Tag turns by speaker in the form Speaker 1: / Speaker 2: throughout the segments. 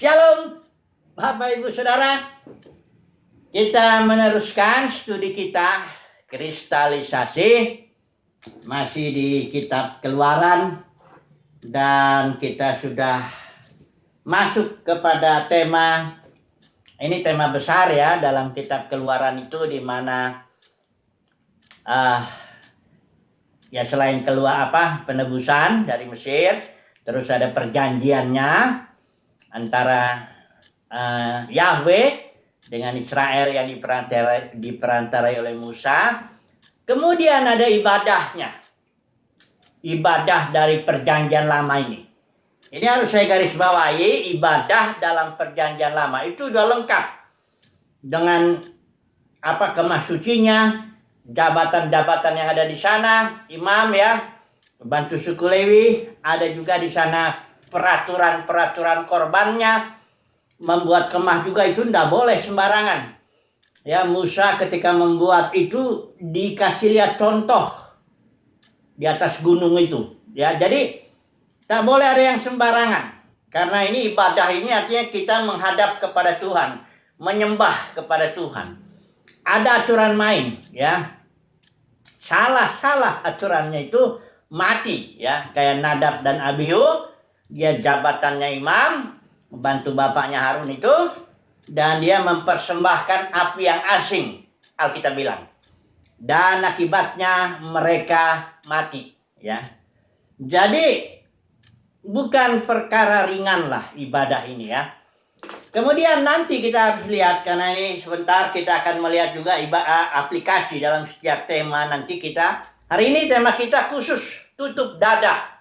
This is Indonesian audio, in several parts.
Speaker 1: Shalom Bapak Ibu Saudara. Kita meneruskan studi kita kristalisasi masih di kitab Keluaran, dan kita sudah masuk kepada tema ini, tema besar ya dalam kitab Keluaran itu, di mana ya selain penebusan dari Mesir, terus ada perjanjiannya antara Yahweh dengan Israel yang diperantarai oleh Musa. Kemudian ada ibadahnya, ibadah dari perjanjian lama ini. Ini harus saya garis bawahi, ibadah dalam perjanjian lama itu sudah lengkap dengan kemah sucinya, jabatan-jabatan yang ada di sana, imam ya, bantu suku Lewi, ada juga di sana peraturan-peraturan korbannya, membuat kemah juga itu tidak boleh sembarangan. Ya, Musa ketika membuat itu dikasih lihat contoh di atas gunung itu. Ya, jadi tak boleh ada yang sembarangan. Karena ini ibadah ini artinya kita menghadap kepada Tuhan, menyembah kepada Tuhan. Ada aturan main, ya. Salah aturannya itu mati, ya. Kayak Nadab dan Abihu. Dia jabatannya imam, membantu bapaknya Harun itu, dan dia mempersembahkan api yang asing, Alkitab bilang. Dan akibatnya mereka mati, ya. Jadi bukan perkara ringan lah ibadah ini ya. Kemudian nanti kita harus lihat, karena ini sebentar kita akan melihat juga aplikasi dalam setiap tema nanti kita. Hari ini tema kita khusus tutup dada.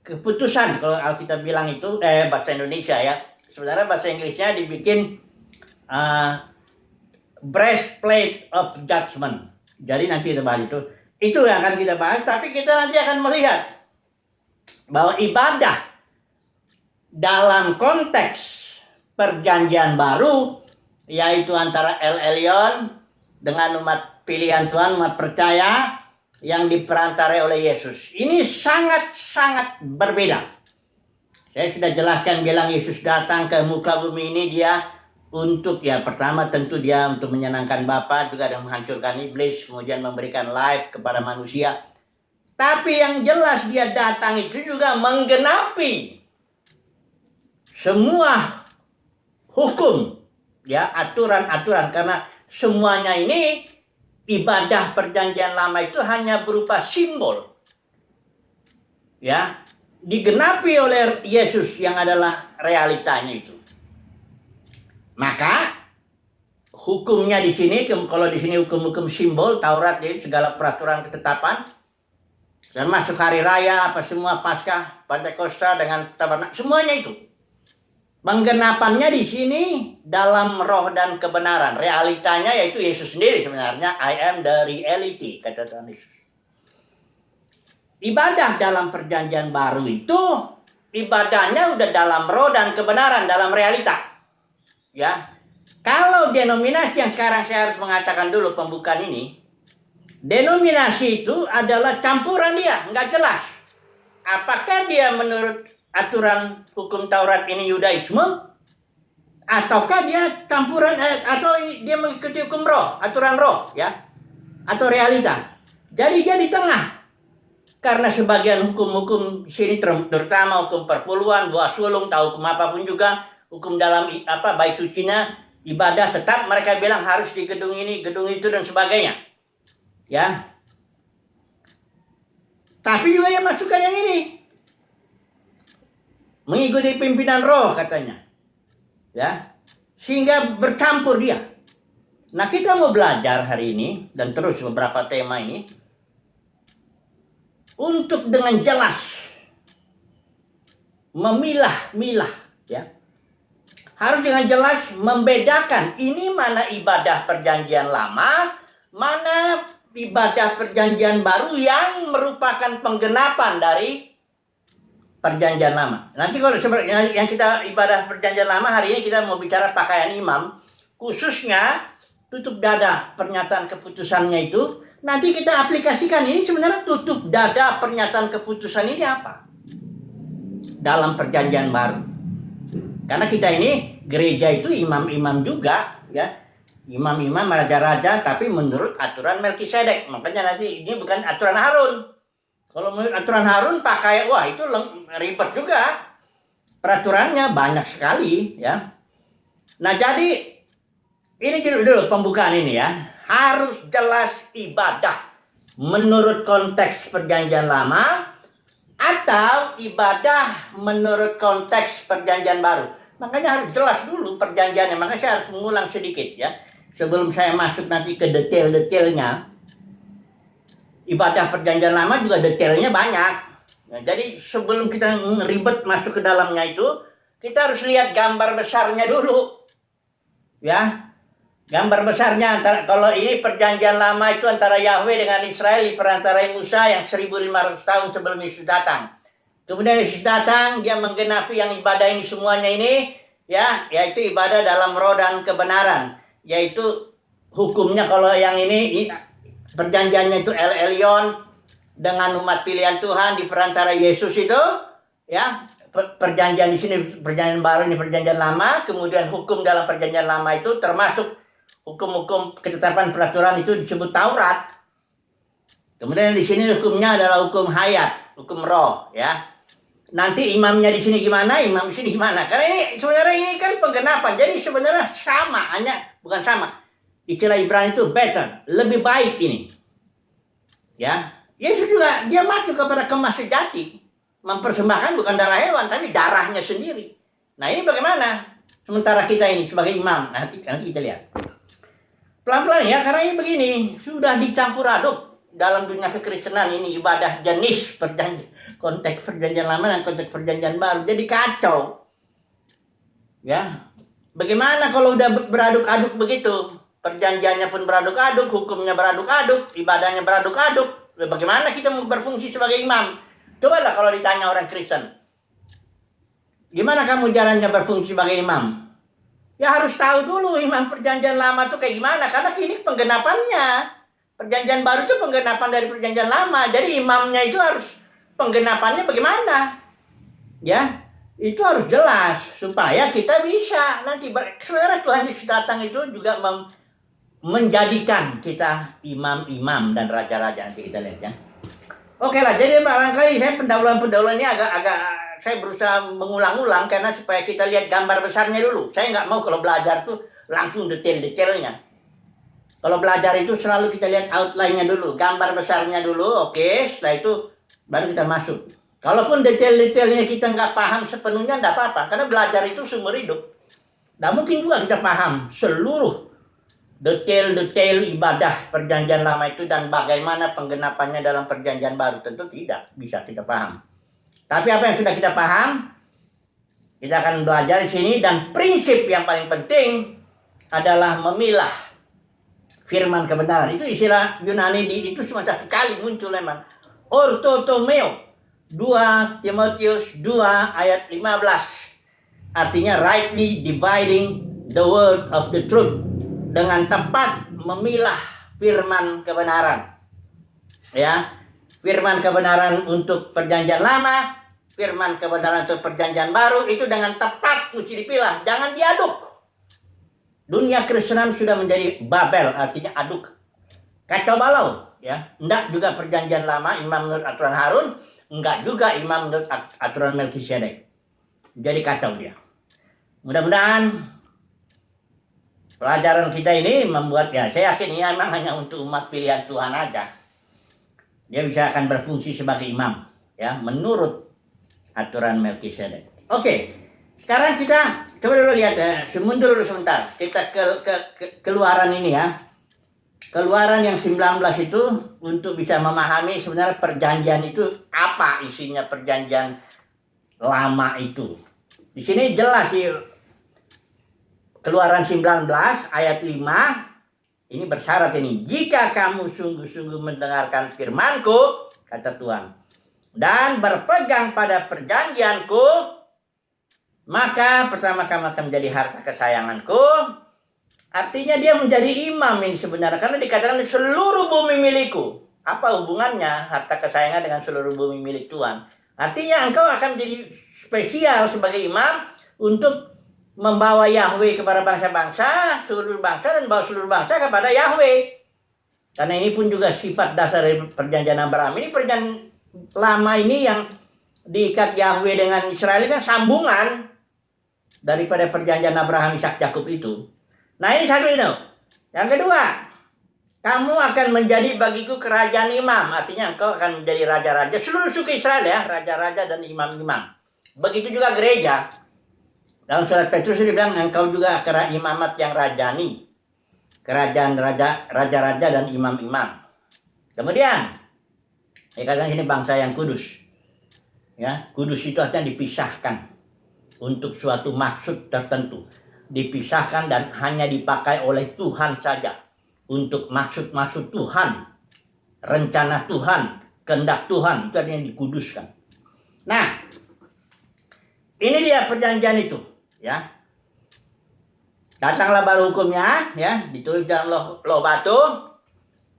Speaker 1: Keputusan, kalau Alkitab bilang itu bahasa Indonesia ya. Sebenarnya bahasa Inggrisnya dibikin breastplate of judgment. Jadi nanti kita bahas itu. Itu yang akan kita bahas, tapi kita nanti akan melihat bahwa ibadah dalam konteks perjanjian baru, yaitu antara El Elyon dengan umat pilihan Tuhan, umat percaya yang diperantarai oleh Yesus. Ini sangat-sangat berbeda. Saya sudah jelaskan, bilang Yesus datang ke muka bumi ini dia untuk, ya pertama tentu dia untuk menyenangkan Bapa, juga dan menghancurkan iblis, kemudian memberikan life kepada manusia. Tapi yang jelas dia datang itu juga menggenapi semua hukum, ya, aturan-aturan, karena semuanya ini ibadah perjanjian lama itu hanya berupa simbol, ya, digenapi oleh Yesus yang adalah realitanya itu. Maka hukumnya di sini, kalau di sini hukum-hukum simbol Taurat, jadi segala peraturan ketetapan, dan masuk hari raya, semua Paskah, Pentakosta dengan tabernakel, semuanya itu. Penggenapannya di sini dalam roh dan kebenaran. Realitanya yaitu Yesus sendiri sebenarnya. I am the reality, kata Tuhan Yesus. Ibadah dalam perjanjian baru itu, ibadahnya udah dalam roh dan kebenaran, dalam realita. Ya. Kalau denominasi yang sekarang saya harus mengatakan dulu pembukaan ini, denominasi itu adalah campuran dia, nggak jelas. Apakah dia menurut aturan hukum Taurat ini Yudaisme, ataukah dia campuran atau dia mengikuti hukum roh, aturan roh ya, atau realita. Jadi dia di tengah. Karena sebagian hukum-hukum sini, terutama hukum perpuluhan, buah sulung, tahu hukum apapun juga, hukum dalam bait sucinya, ibadah tetap mereka bilang harus di gedung ini, gedung itu dan sebagainya. Ya. Tapi juga yang masukkan yang ini, mengikuti pimpinan roh katanya, ya, sehingga bercampur dia. Nah, kita mau belajar hari ini dan terus beberapa tema ini untuk dengan jelas memilah-milah, ya, harus dengan jelas membedakan ini mana ibadah perjanjian lama, mana ibadah perjanjian baru yang merupakan penggenapan dari perjanjian lama. Nanti kalau yang kita ibadah perjanjian lama, hari ini kita mau bicara pakaian imam, khususnya tutup dada pernyataan keputusannya itu. Nanti kita aplikasikan ini sebenarnya tutup dada pernyataan keputusan ini apa dalam perjanjian baru. Karena kita ini gereja itu imam-imam juga, ya. Imam-imam, raja-raja, tapi menurut aturan Melkisedek. Makanya nanti ini bukan aturan Harun. Kalau menurut aturan Harun pakai, wah itu ribet juga. Peraturannya banyak sekali, ya. Nah, jadi ini dulu pembukaan ini ya. Harus jelas ibadah menurut konteks perjanjian lama atau ibadah menurut konteks perjanjian baru. Makanya harus jelas dulu perjanjiannya. Makanya saya harus mengulang sedikit ya. Sebelum saya masuk nanti ke detail-detailnya. Ibadah perjanjian lama juga detailnya banyak. Nah, jadi sebelum kita ribet masuk ke dalamnya itu, kita harus lihat gambar besarnya dulu. Ya. Gambar besarnya kalau ini perjanjian lama itu antara Yahweh dengan Israel diperantarai Musa yang 1500 tahun sebelum Yesus datang. Kemudian Yesus datang, dia menggenapi yang ibadah ini semuanya ini, ya, yaitu ibadah dalam roh dan kebenaran. Yaitu hukumnya kalau yang ini perjanjiannya itu El Elyon dengan umat pilihan Tuhan di perantara Yesus itu, ya. Perjanjian di sini perjanjian baru, ini perjanjian lama. Kemudian hukum dalam perjanjian lama itu termasuk hukum-hukum ketetapan peraturan itu disebut Taurat. Kemudian di sini hukumnya adalah hukum hayat, hukum roh, ya. Nanti imamnya di sini gimana, imam di sini gimana? Karena ini sebenarnya ini kan penggenapan. Jadi sebenarnya sama, hanya bukan sama. Istilah Ibrani itu better, lebih baik ini. Ya, Yesus juga dia masuk kepada kemas sejati, mempersembahkan bukan darah hewan tapi darahnya sendiri. Nah, ini bagaimana? Sementara kita ini sebagai imam, nanti kita lihat. Pelan-pelan ya, karena ini begini, sudah dicampur aduk dalam dunia kekristenan ini ibadah jenis konteks perjanjian lama dan konteks perjanjian baru. Jadi kacau. Ya. Bagaimana kalau udah beraduk-aduk begitu? Perjanjiannya pun beraduk-aduk, hukumnya beraduk-aduk, ibadahnya beraduk-aduk. Bagaimana kita mau berfungsi sebagai imam? Cobalah kalau ditanya orang Kristen. Gimana kamu jalannya berfungsi sebagai imam? Ya harus tahu dulu imam perjanjian lama itu kayak gimana. Karena ini penggenapannya. Perjanjian baru itu penggenapan dari perjanjian lama. Jadi imamnya itu harus penggenapannya bagaimana? Ya, itu harus jelas supaya kita bisa nanti. Sebenarnya Tuhan Yesus datang itu juga menjadikan kita imam-imam dan raja-raja. Nanti kita lihat ya. Oke lah, jadi barangkali saya pendahuluan ini agak saya berusaha mengulang-ulang karena supaya kita lihat gambar besarnya dulu. Saya nggak mau kalau belajar tuh langsung detail-detailnya. Kalau belajar itu selalu kita lihat outline-nya dulu, gambar besarnya dulu, oke. Setelah itu baru kita masuk. Kalaupun detail-detailnya kita nggak paham sepenuhnya, nggak apa-apa. Karena belajar itu sumber hidup. Nggak mungkin juga kita paham seluruh detail-detail ibadah perjanjian lama itu dan bagaimana penggenapannya dalam perjanjian baru. Tentu tidak bisa kita paham. Tapi apa yang sudah kita paham, kita akan belajar di sini. Dan prinsip yang paling penting adalah memilah firman kebenaran. Itu istilah Yunani itu cuma satu kali muncul memang. Orthotomeo. 2 Timotius 2 ayat 15. Artinya rightly dividing the word of the truth. Dengan tepat memilah firman kebenaran. Ya. Firman kebenaran untuk perjanjian lama, firman kebenaran untuk perjanjian baru itu dengan tepat mesti dipilah, jangan diaduk. Dunia Kristenan sudah menjadi Babel, artinya aduk. Kacau balau, ya. Enggak juga perjanjian lama imam menurut aturan Harun, enggak juga imam menurut aturan Melkisedek. Jadi kacau dia. Mudah-mudahan pelajaran kita ini membuat, ya saya yakin ini memang hanya untuk umat pilihan Tuhan aja. Dia bisa akan berfungsi sebagai imam, ya, menurut aturan Melkisedek. Oke. Sekarang kita coba dulu lihat ya, mundur dulu sebentar. Kita ke keluaran ini ya. Keluaran yang 19 itu untuk bisa memahami sebenarnya perjanjian itu apa isinya perjanjian lama itu. Di sini jelas sih Keluaran 19 ayat 5 ini bersyarat ini. Jika kamu sungguh-sungguh mendengarkan firman-Ku, kata Tuhan, dan berpegang pada perjanjian-Ku, maka pertama kamu akan menjadi harta kesayanganku. Artinya dia menjadi imam ini sebenarnya. Karena dikatakan seluruh bumi milikku. Apa hubungannya harta kesayangan dengan seluruh bumi milik Tuhan? Artinya engkau akan menjadi spesial sebagai imam untuk membawa Yahweh kepada bangsa-bangsa, seluruh bangsa, dan bawa seluruh bangsa kepada Yahweh. Karena ini pun juga sifat dasar dari perjanjian Abraham. Ini perjanjian lama ini yang diikat Yahweh dengan Israel kan sambungan daripada perjanjian Abraham, Ishak, Yakub itu. Nah ini satu ini. Yang kedua, kamu akan menjadi bagiku kerajaan imam. Artinya engkau akan menjadi raja-raja seluruh suku Israel ya, raja-raja dan imam-imam. Begitu juga gereja. Dalam surat Petrus dibilang engkau juga akan imamat yang rajani. Kerajaan raja-raja dan imam-imam. Kemudian dikatakan ini bangsa yang kudus. Ya, kudus itu artinya dipisahkan untuk suatu maksud tertentu. Dipisahkan dan hanya dipakai oleh Tuhan saja. Untuk maksud-maksud Tuhan, rencana Tuhan, kehendak Tuhan, itu artinya dikuduskan. Nah, ini dia perjanjian itu, ya. Datanglah baru hukumnya, ya, ditulis dalam loh batu.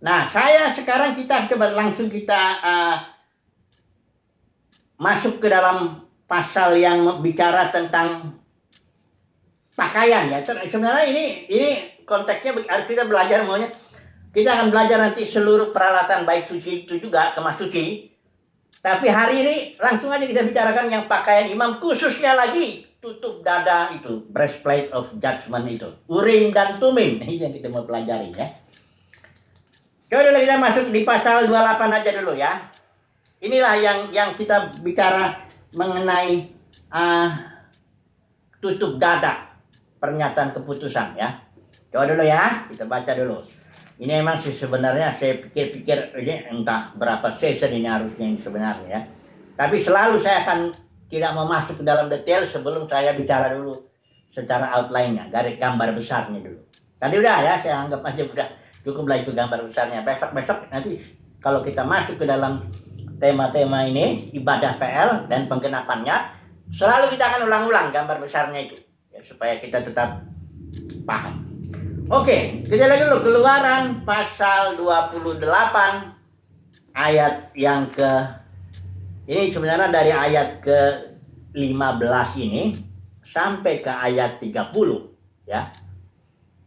Speaker 1: Nah, sekarang kita coba langsung kita masuk ke dalam pasal yang bicara tentang pakaian, ya. Sebenarnya ini konteksnya harus kita belajar maunya. Kita akan belajar nanti seluruh peralatan bait suci itu juga, kemah suci. Tapi hari ini langsung aja kita bicarakan yang pakaian imam, khususnya lagi tutup dada itu, breastplate of judgment itu, Urim dan Tumim. Ini yang kita mau pelajari ya. Coba dulu kita masuk di pasal 28 aja dulu ya. Inilah yang kita bicara mengenai tutup dada, pernyataan keputusan ya. Coba dulu ya, kita baca dulu. Ini emang sih sebenarnya saya pikir-pikir ini entah berapa season ini harusnya ini sebenarnya ya. Tapi selalu saya akan tidak mau masuk ke dalam detail sebelum saya bicara dulu secara outline-nya, garis gambar besarnya dulu. Tadi udah ya, saya anggap aja udah cukuplah itu gambar besarnya. Besok nanti kalau kita masuk ke dalam tema-tema ini, ibadah PL dan penggenapannya, selalu kita akan ulang-ulang gambar besarnya itu, ya, supaya kita tetap paham. Oke, kita lihat dulu Keluaran pasal 28 ayat yang ini sebenarnya dari ayat ke-15 ini sampai ke ayat 30 ya.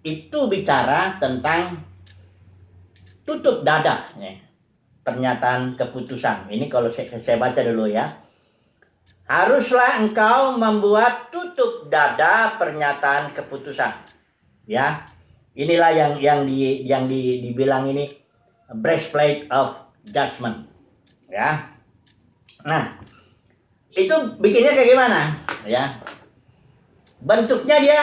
Speaker 1: Itu bicara tentang tutup dada ya. Pernyataan keputusan. Ini kalau saya baca dulu ya. Haruslah engkau membuat tutup dada pernyataan keputusan. Ya. Inilah yang dibilang ini breastplate of judgment. Ya. Nah, itu bikinnya kayak gimana? Ya. Bentuknya dia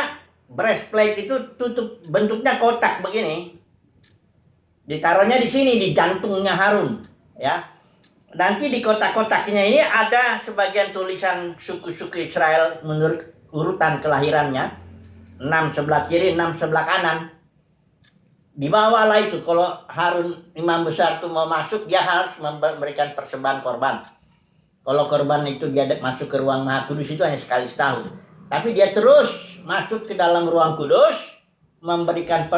Speaker 1: breastplate itu tutup, bentuknya kotak begini. Ditaruhnya di sini di jantungnya Harun, ya. Nanti di kotak-kotaknya ini ada sebagian tulisan suku-suku Israel menurut urutan kelahirannya. 6 sebelah kiri, 6 sebelah kanan. Di bawah lah itu kalau Harun imam besar itu mau masuk, dia harus memberikan persembahan korban. Kalau korban itu dia masuk ke ruang Maha Kudus itu hanya sekali setahun. Tapi dia terus masuk ke dalam ruang kudus, memberikan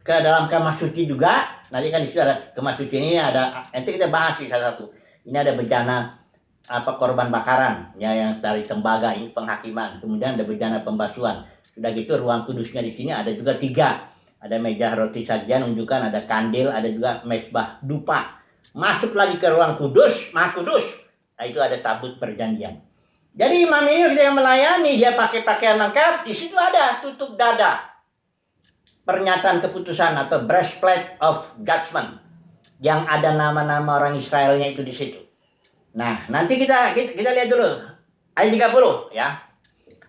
Speaker 1: ke dalam kemah suci juga. Nanti kan di situ ada kemah suci ini ada, nanti kita bahas sih satu-satu. Ini ada bejana korban bakaran, ya, yang dari tembaga ini penghakiman. Kemudian ada bejana pembasuhan. Sudah gitu ruang kudusnya di sini ada juga 3. Ada meja roti sajian, unjukan, ada kandil, ada juga mezbah dupa. Masuk lagi ke ruang kudus, Maha Kudus. Nah, itu ada tabut perjanjian. Jadi imam ini ketika melayani, dia pakai pakaian lengkap, di situ ada tutup dada. Pernyataan keputusan atau breastplate of judgment. Yang ada nama-nama orang Israelnya itu di situ. Nah, nanti kita lihat dulu ayat 30 ya.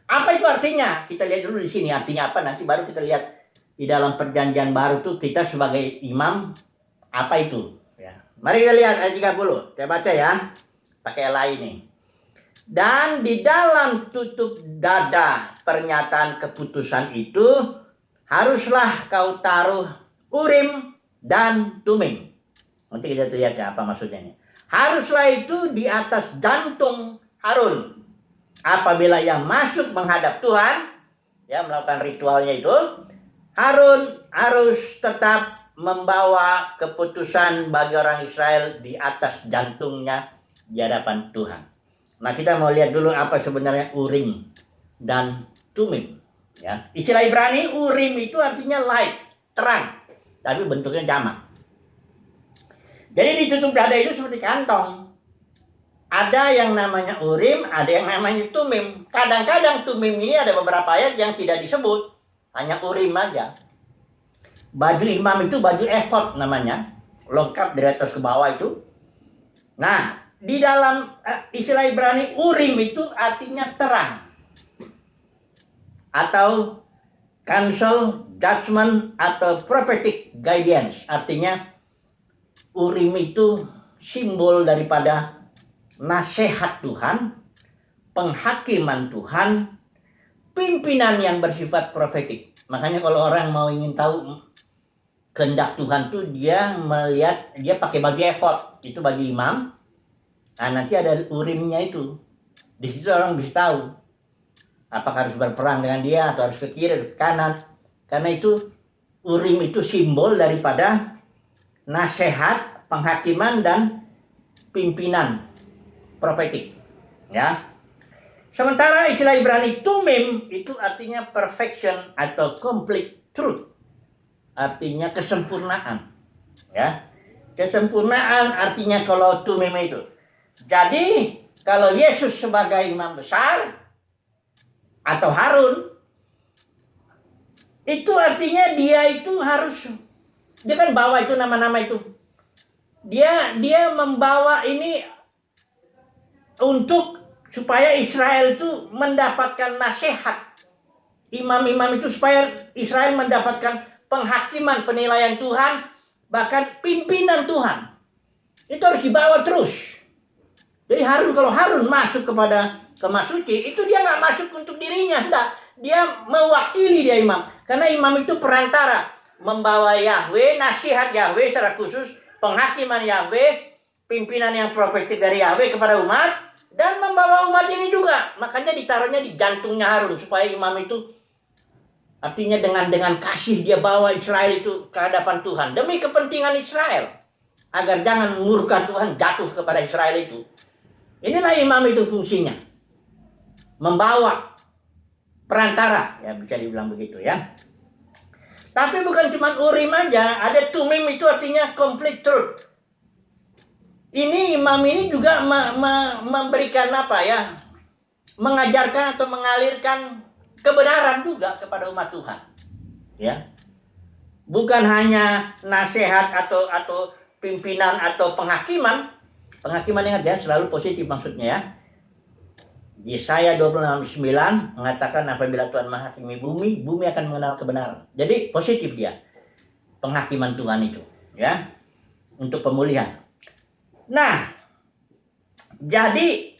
Speaker 1: Apa itu artinya? Kita lihat dulu di sini artinya apa, nanti baru kita lihat di dalam perjanjian baru tuh kita sebagai imam apa itu ya. Mari kita lihat ayat 30. Saya baca ya. Pakai lain nih. Dan di dalam tutup dada pernyataan keputusan itu haruslah kau taruh Urim dan Tumim. Nanti kita lihat ya apa maksudnya ini. Haruslah itu di atas jantung Harun. Apabila yang masuk menghadap Tuhan, ya, melakukan ritualnya itu, Harun harus tetap membawa keputusan bagi orang Israel di atas jantungnya di hadapan Tuhan. Nah, kita mau lihat dulu apa sebenarnya Urim dan Tumim. Ya. Istilah Ibrani Urim itu artinya light, terang, tapi bentuknya jamak. Jadi ditutup dada itu seperti kantong. Ada yang namanya Urim, ada yang namanya Tumim. Kadang-kadang Tumim ini ada beberapa ayat yang tidak disebut, hanya Urim aja. Baju imam itu baju efod namanya, lengkap dari atas ke bawah itu. Nah, di dalam istilah Ibrani Urim itu artinya terang, atau counsel, judgment, atau prophetic guidance. Artinya Urim itu simbol daripada nasihat Tuhan, penghakiman Tuhan, pimpinan yang bersifat profetik. Makanya kalau orang mau ingin tahu kehendak Tuhan tuh dia melihat, dia pakai baju efod, itu baju imam. Nah, nanti ada urimnya itu. Di situ orang bisa tahu apakah harus berperang dengan dia atau harus ke kiri atau ke kanan. Karena itu urim itu simbol daripada nasihat, penghakiman, dan pimpinan profetik. Ya. Sementara istilah Ibrani Tumim itu artinya perfection atau complete truth. Artinya kesempurnaan. Ya. Kesempurnaan artinya kalau Tumim itu. Jadi kalau Yesus sebagai imam besar atau Harun, itu artinya dia itu harus, dia kan bawa itu nama-nama itu. Dia membawa ini untuk supaya Israel itu mendapatkan nasihat. Imam-imam itu supaya Israel mendapatkan penghakiman, penilaian Tuhan, bahkan pimpinan Tuhan. Itu harus dibawa terus. Jadi kalau Harun masuk kepada kemah suci, itu dia nggak masuk untuk dirinya, enggak. Dia mewakili dia imam. Karena imam itu perantara, membawa Yahweh, nasihat Yahweh secara khusus, penghakiman Yahweh, pimpinan yang profetik dari Yahweh kepada umat, dan membawa umat ini juga. Makanya ditaruhnya di jantungnya Harun, supaya imam itu artinya dengan kasih dia bawa Israel itu ke hadapan Tuhan. Demi kepentingan Israel. Agar jangan murka Tuhan jatuh kepada Israel itu. Inilah imam itu fungsinya. Membawa perantara. Ya bisa dibilang begitu ya. Tapi bukan cuma Urim aja. Ada Tumim itu artinya complete truth. Ini imam ini juga memberikan apa ya? Mengajarkan atau mengalirkan kebenaran juga kepada umat Tuhan. Ya. Bukan hanya nasihat atau pimpinan atau penghakiman. Penghakiman ingat ya, selalu positif maksudnya ya. Yesaya 26:9 mengatakan apabila Tuhan menghakimi bumi, bumi akan mengenal kebenaran. Jadi positif dia. Penghakiman Tuhan itu, ya. Untuk pemulihan. Nah, jadi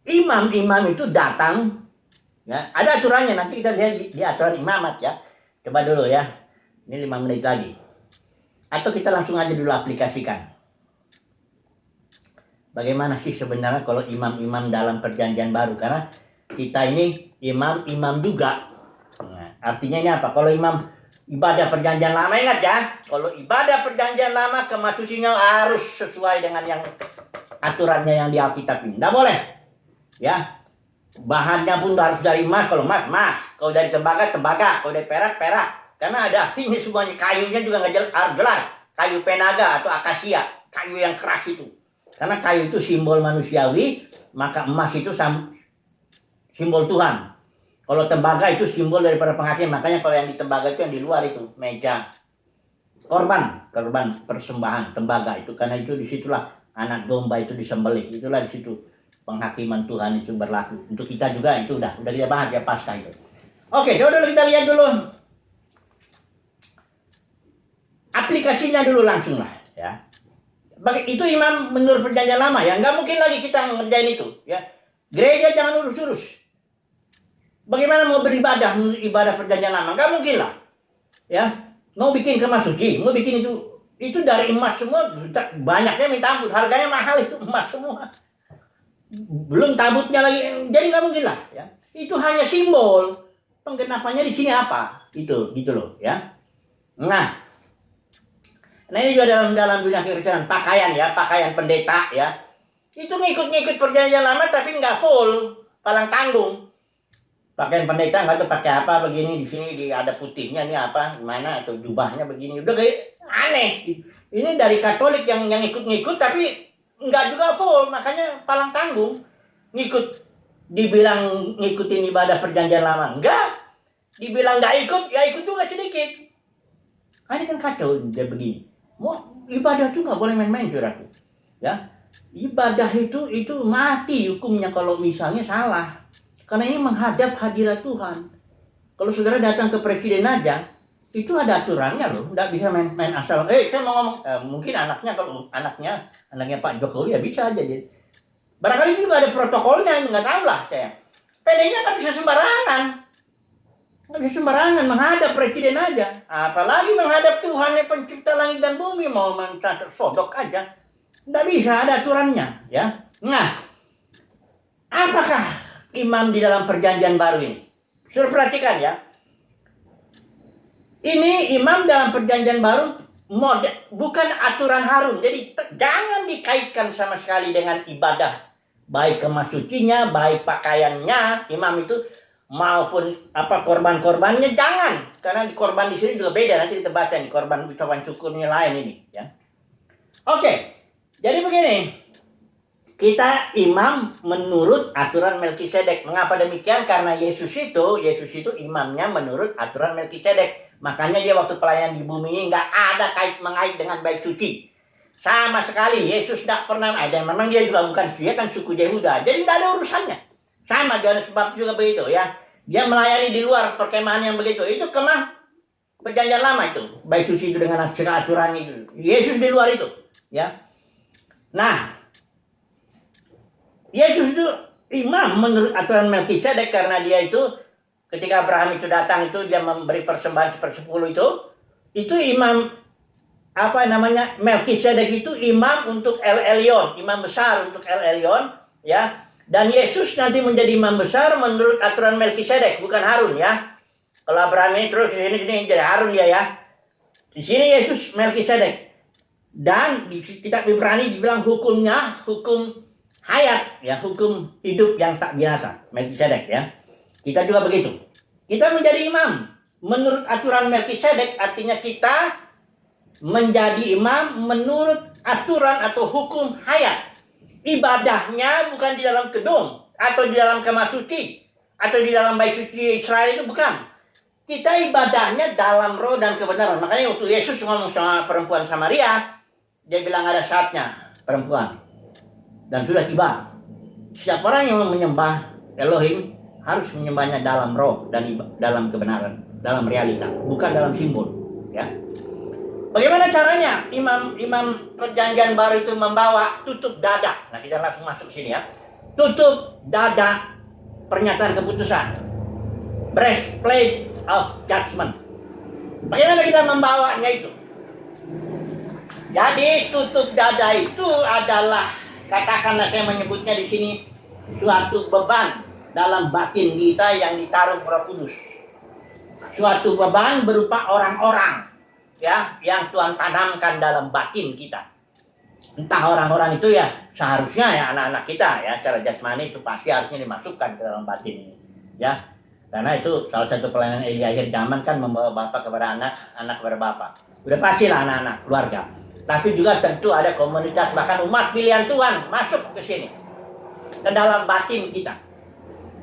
Speaker 1: imam-imam itu datang, ya. Ada aturannya, nanti kita lihat di aturan imamat ya. Coba dulu ya. Ini 5 menit lagi. Atau kita langsung aja dulu aplikasikan. Bagaimana sih sebenarnya kalau imam-imam dalam perjanjian baru? Karena kita ini imam-imam juga. Nah, artinya ini apa? Kalau imam ibadah perjanjian lama, ingat ya. Kalau ibadah perjanjian lama, kemah sucinya harus sesuai dengan yang aturannya yang di Alkitab ini. Tidak boleh. Ya. Bahannya pun harus dari emas. Kalau emas, emas. Kalau dari tembaga, tembaga. Kalau dari perak, perak. Karena ada artinya semuanya. Kayunya juga nggak jelas. Kayu penaga atau akasia. Kayu yang keras itu. Karena kayu itu simbol manusiawi, maka emas itu simbol Tuhan. Kalau tembaga itu simbol daripada penghakim. Makanya kalau yang di tembaga itu yang di luar itu meja korban persembahan tembaga itu. Karena itu disitulah anak domba itu disembelih. Itulah di situ penghakiman Tuhan itu berlaku. Untuk kita juga itu udah kita bahas ya Paskah itu. Oke, coba dulu kita lihat dulu aplikasinya dulu langsung lah ya. Itu imam menurut perjanjian lama ya, nggak mungkin lagi kita ngerjain itu ya. Gereja jangan urus-urus. Bagaimana mau beribadah menurut ibadah perjanjian lama? Nggak mungkin lah ya. Mau bikin kemah suci, mau bikin itu dari emas semua, banyaknya minta ampun, harganya mahal itu emas semua. Belum tabutnya lagi, jadi nggak mungkin lah ya. Itu hanya simbol. Penggenapannya di sini apa? Itu gitu loh ya. Nah ini juga dalam dunia kekristenan, pakaian ya, pakaian pendeta ya. Itu ngikut-ngikut perjanjian lama tapi nggak full, palang tanggung. Pakaian pendeta nggak tahu pakai apa begini, di sini ada putihnya nih apa gimana, atau jubahnya begini, udah kayak aneh. Ini dari Katolik yang ikut-ngikut tapi nggak juga full, makanya palang tanggung ngikut. Dibilang ngikutin ibadah perjanjian lama enggak, dibilang nggak ikut ya ikut juga sedikit. Ini kan kacau dia begini. Mau ibadah tuh nggak boleh main-main, saudaraku. Ya, ibadah itu mati hukumnya kalau misalnya salah. Karena ini menghadap hadirat Tuhan. Kalau saudara datang ke presiden aja, itu ada aturannya loh. Nggak bisa main asal. Saya mau ngomong, mungkin kalau anaknya Pak Jokowi ya bisa aja. Barangkali juga ada protokolnya, nggak tahu lah saya. PD-nya nggak bisa sembarangan. Nggak bisa sembarangan menghadap presiden aja. Apalagi menghadap Tuhan yang pencipta langit dan bumi, mau sodok aja. Nggak bisa, ada aturannya. Ya. Nah, apakah imam di dalam perjanjian baru ini? Suruh perhatikan ya. Ini imam dalam perjanjian baru bukan aturan Harun. Jadi jangan dikaitkan sama sekali dengan ibadah. Baik kemas sucinya, baik pakaiannya, imam itu maupun korban-korbannya jangan. Karena korban di sini juga beda, nanti kita baca nih korban ucapan syukurnya lain ini ya. Oke. Jadi begini. Kita imam menurut aturan Melkisedek. Mengapa demikian? Karena Yesus itu imamnya menurut aturan Melkisedek. Makanya dia waktu pelayanan di bumi ini nggak ada mengait dengan bait suci. Sama sekali Yesus tidak pernah ada. Memang dia juga bukan, dia kan suku Yehuda. Jadi tidak ada urusannya. Sama Yohanes Pembaptis juga begitu ya. Dia melayani di luar perkemahan yang begitu. Itu kemah perjanjian lama itu. Bait suci itu dengan aturan itu. Yesus di luar itu. Ya. Nah, Yesus itu imam menurut aturan Melkisedek karena dia itu ketika Abraham itu datang itu dia memberi persembahan 1/10 itu imam Melkisedek itu imam untuk El Elyon, imam besar untuk El Elyon ya. Dan Yesus nanti menjadi imam besar menurut aturan Melkisedek, bukan Harun ya. Kalau Abraham ini terus di sini jadi Harun dia ya. Di sini Yesus Melkisedek. Dan di kitab Ibrani dibilang hukumnya hukum hayat ya, hukum hidup yang tak binasa, Melkisedek ya. Kita juga begitu. Kita menjadi imam menurut aturan Melkisedek, artinya kita menjadi imam menurut aturan atau hukum hayat. Ibadahnya bukan di dalam gedung atau di dalam kemah suci atau di dalam bait suci Israel, itu bukan. Kita ibadahnya dalam roh dan kebenaran. Makanya waktu Yesus ngomong sama perempuan Samaria, dia bilang ada saatnya perempuan, dan sudah tiba. Setiap orang yang menyembah Elohim harus menyembahnya dalam roh dan dalam kebenaran, dalam realita, bukan dalam simbol. Ya. Bagaimana caranya imam perjanjian baru itu membawa tutup dada? Nah, kita langsung masuk sini ya. Tutup dada pernyataan keputusan, breastplate of judgment. Bagaimana kita membawanya itu? Jadi tutup dada itu adalah, katakanlah saya menyebutnya di sini, suatu beban dalam batin kita yang ditaruh Roh Kudus. Suatu beban berupa orang-orang ya yang Tuhan tanamkan dalam batin kita. Entah orang-orang itu ya seharusnya ya anak-anak kita ya, cara jasmani itu pasti harusnya dimasukkan ke dalam batin ini. Ya. Karena itu salah satu pelayanan Eli akhir zaman kan, membawa bapak kepada anak, anak kepada bapak. Udah pastilah anak-anak, keluarga. Tapi juga tentu ada komunitas, bahkan umat pilihan Tuhan masuk ke sini, ke dalam batin kita.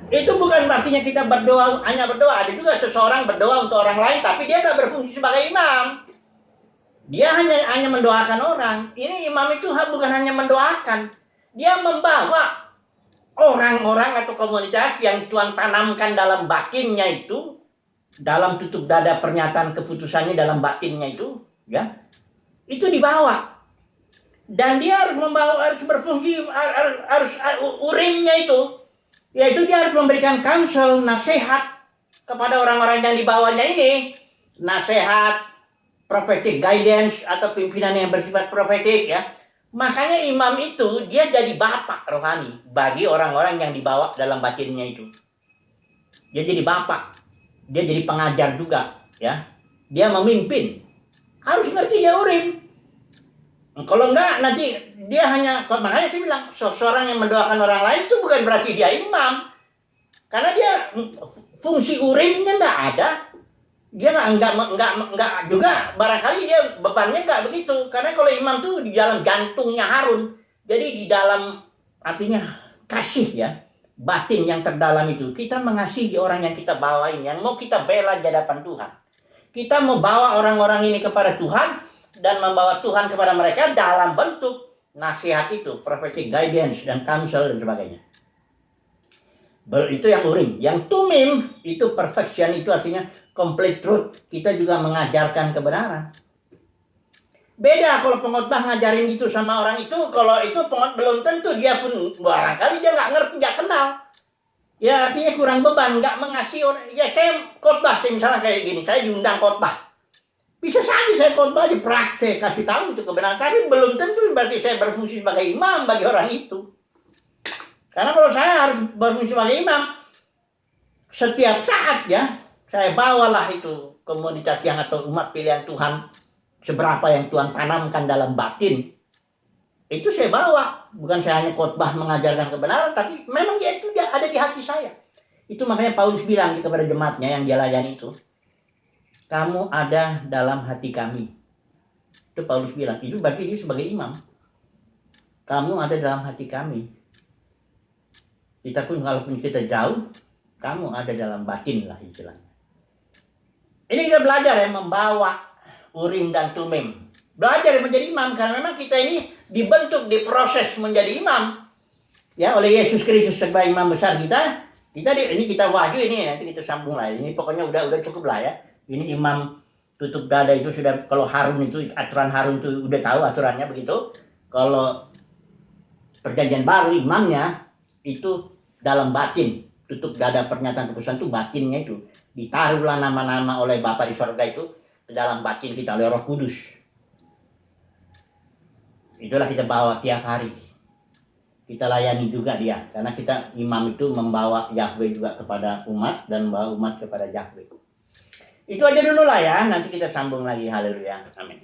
Speaker 1: Itu bukan artinya kita berdoa, hanya berdoa. Ada juga seseorang berdoa untuk orang lain, tapi dia tak berfungsi sebagai imam. Dia hanya mendoakan orang. Ini imam itu bukan hanya mendoakan. Dia membawa orang-orang atau komunitas yang Tuhan tanamkan dalam batinnya itu, dalam tutup dada pernyataan keputusannya dalam batinnya itu, ya, itu dibawa. Dan dia harus membawa, harus berfungsi, harus urimnya itu, yaitu dia harus memberikan counsel, nasihat kepada orang-orang yang dibawanya ini, nasihat, prophetic guidance atau pimpinan yang bersifat profetik ya. Makanya imam itu dia jadi bapak rohani bagi orang-orang yang dibawa dalam batinnya itu. Dia jadi bapak, dia jadi pengajar juga ya. Dia memimpin, harus ngerti dia urim. Kalau enggak nanti dia hanya, makanya saya bilang seseorang yang mendoakan orang lain itu bukan berarti dia imam. Karena dia fungsi urimnya enggak ada. Dia enggak juga, barangkali dia bebannya enggak begitu. Karena kalau imam tuh di dalam jantungnya Harun. Jadi di dalam, artinya kasih ya, batin yang terdalam itu. Kita mengasihi orang yang kita bawa ini, yang mau kita bela di hadapan Tuhan. Kita mau bawa orang-orang ini kepada Tuhan dan membawa Tuhan kepada mereka dalam bentuk nasihat itu, prophetic guidance dan counsel dan sebagainya. Itu yang urim. Yang tumim itu perfection, itu artinya complete truth. Kita juga mengajarkan kebenaran. Beda kalau pengkhotbah ngajarin gitu sama orang itu. Kalau itu belum tentu dia pun barangkali dia nggak ngerti, nggak kenal. Ya artinya kurang beban, nggak mengasihi orang. Ya saya khotbah, misalnya kayak gini, saya diundang khotbah. Bisa saja saya khotbah di praktek, kasih tahu itu kebenaran. Tapi belum tentu berarti saya berfungsi sebagai imam bagi orang itu. Karena kalau saya harus berfungsi sebagai imam, setiap saat ya, saya bawalah itu komunitas yang atau umat pilihan Tuhan, seberapa yang Tuhan tanamkan dalam batin. Itu saya bawa. Bukan saya hanya khotbah mengajarkan kebenaran, tapi memang dia itu ada di hati saya. Itu makanya Paulus bilang kepada jemaatnya yang dia layani itu, kamu ada dalam hati kami. Itu Paulus bilang, itu berarti dia sebagai imam. Kamu ada dalam hati kami. Kita pun walaupun kita jauh, kamu ada dalam batin lah istilahnya. Ini kita belajar ya, membawa urim dan tumim. Belajar menjadi imam, karena memang kita ini dibentuk, diproses menjadi imam. Ya, oleh Yesus Kristus sebagai imam besar kita. Ini kita wahyu ini, nanti kita sambung lah. Ini pokoknya udah cukup lah ya. Ini imam tutup dada itu sudah, kalau Harun itu, aturan Harun itu udah tahu aturannya begitu. Kalau perjanjian baru imamnya itu dalam batin, tutup dada pernyataan keputusan itu batinnya itu. Ditaruhlah nama-nama oleh Bapa di surga itu dalam batin kita oleh Roh Kudus. Itulah kita bawa tiap hari. Kita layani juga dia, karena kita imam itu membawa Yahweh juga kepada umat dan membawa umat kepada Yahweh. Itu aja dulu lah ya, nanti kita sambung lagi. Haleluya. Amin.